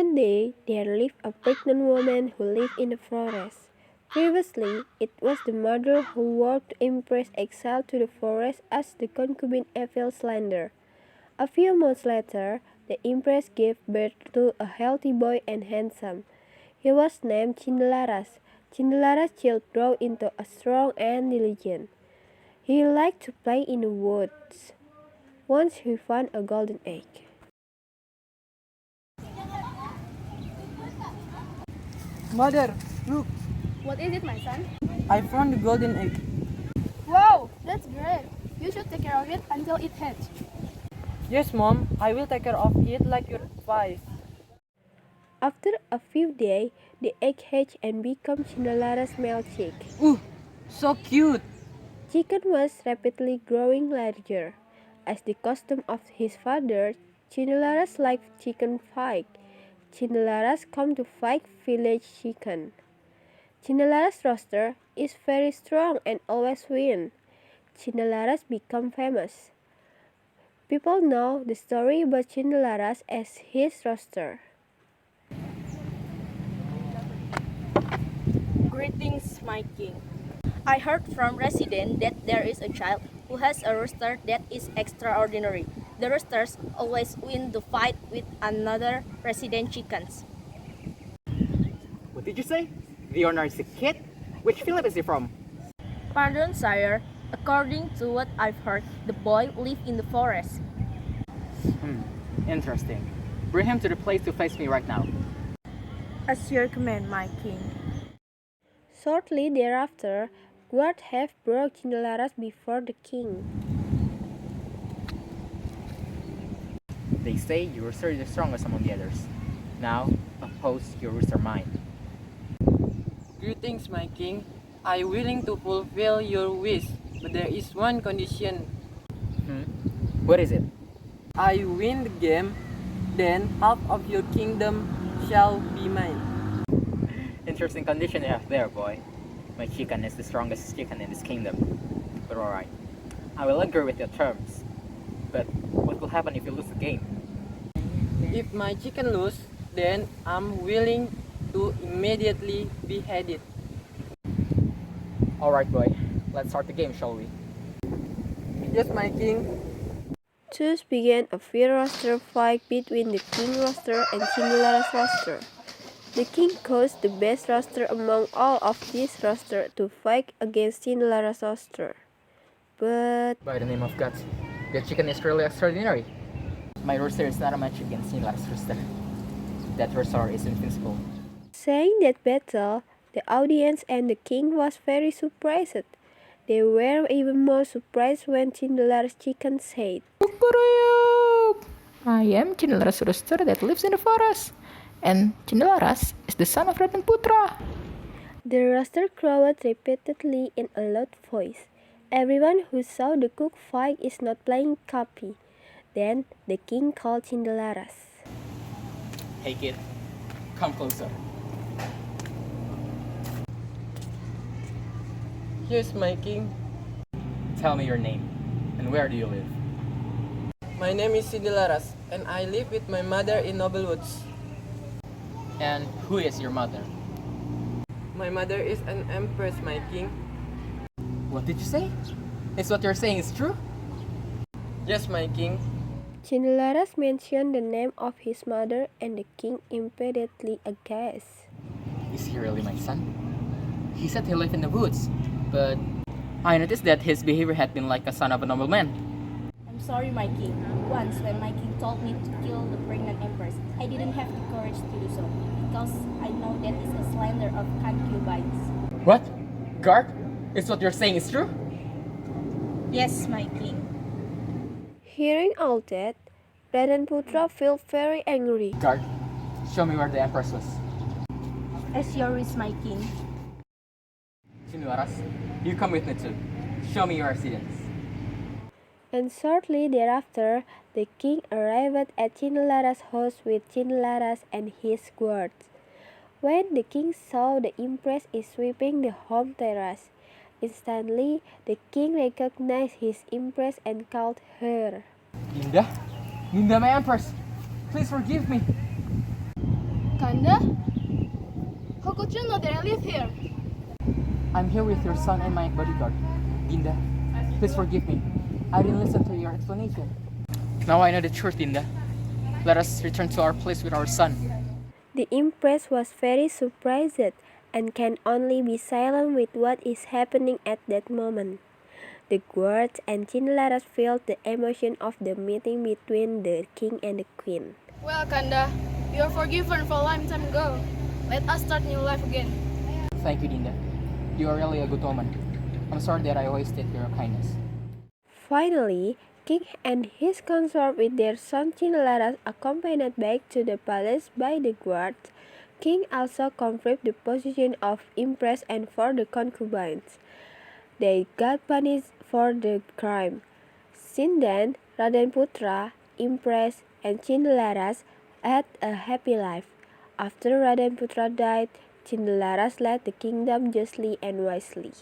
One day, there lived a pregnant woman who lived in the forest. Previously, it was the mother who worked to impress exile to the forest as the concubine evil slander. A few months later, the empress gave birth to a healthy boy and handsome. He was named Cindelaras. Cindelaras' child grew into a strong and diligent. He liked to play in the woods. Once he found a golden egg. Mother, look, What is it, my son? I found the golden egg. Wow, that's great. You should take care of it until it hatches. Yes, Mom, I will take care of it like your advice. After a few days, the egg hatched and became Cindelaras' male chick. Ooh, so cute. Chicken was rapidly growing larger. As the custom of his father, Cindelaras liked chicken fight. Cindelaras come to fight village chicken. Cindelaras' roster is very strong and always win. Cindelaras become famous. People know the story about Cindelaras as his roster. Greetings, my king. I heard from resident that there is a child who has a rooster that is extraordinary. The roosters always win the fight with another resident chickens. What did you say? The owner is a kid? Which village is he from? Pardon, sire. According to what I've heard, the boy lived in the forest. Interesting. Bring him to the place to face me right now. As your command, my king. Shortly thereafter, guards have brought Cindelaras before the king. They say your rooster is the strongest among the others. Now, oppose your rooster mine. Greetings, my king. I willing to fulfill your wish, but there is one condition. What is it? I win the game, then half of your kingdom shall be mine. Interesting condition you have there, boy. My chicken is the strongest chicken in this kingdom. But alright, I will agree with your terms. But what will happen if you lose the game? If my chicken lose, then I'm willing to immediately behead it. Alright, boy. Let's start the game, shall we? Yes, my king. Thus began a fierce roster fight between the king roster and Cindelaras roster. The king caused the best roster among all of these rosters to fight against Cindelaras roster. But By the name of God, the chicken is really extraordinary. My rooster is not a match against Cindelaras' rooster. That rooster is invincible. saying that battle, the audience and the king was very surprised. They were even more surprised when Cindelaras chicken said, I am Cindelaras rooster that lives in the forest, and Cindelaras is the son of Ratan Putra. The rooster crowed repeatedly in a loud voice. Everyone who saw the cook fight is not playing copy. Then the king called Cindelaras. Hey kid, come closer. Yes, my king. Tell me your name, and where do you live? My name is Cindelaras, and I live with my mother in Noble Woods. And who is your mother? My mother is an empress, my king. What did you say? Is what you're saying is true? Yes, my king. Cindelaras mentioned the name of his mother, and the king immediately aghast. Is he really my son? He said he lived in the woods, but I noticed that his behavior had been like a son of a nobleman. I'm sorry, my king. Once, when my king told me to kill the pregnant empress, I didn't have the courage to do so, because I know that is a slander of concubines. What? Guard? Is what you're saying is true? Yes, my king. Hearing all that, Ratan Putra felt very angry. Guard, show me where the empress was. As your wish, my king. Cindelaras, you come with me too. Show me your residence. And shortly thereafter, the king arrived at Cindelaras' house with Cindelaras and his guards. When the king saw the empress is sweeping the home terrace, instantly the king recognized his empress and called her. Linda? Linda, my empress! Please forgive me! Kanda? How could you know that I live here? I'm here with your son and my bodyguard. Dinda, please forgive me. I didn't listen to your explanation. Now I know the truth, Dinda. Let us return to our place with our son. The Empress was very surprised and can only be silent with what is happening at that moment. The guards and Cindelaras felt the emotion of the meeting between the king and the queen. Well, Kanda, you are forgiven for a long time ago. Let us start new life again. Thank you, Dinda. You are really a good woman. I'm sorry that I wasted your kindness. Finally, King and his consort with their son Cindelaras accompanied back to the palace by the guards. King also confirmed the position of Empress and for the concubines. They got punished for the crime. Since then, Raden Putra, Empress, and Cindelaras had a happy life. After Raden Putra died, Cindelaras led the kingdom justly and wisely.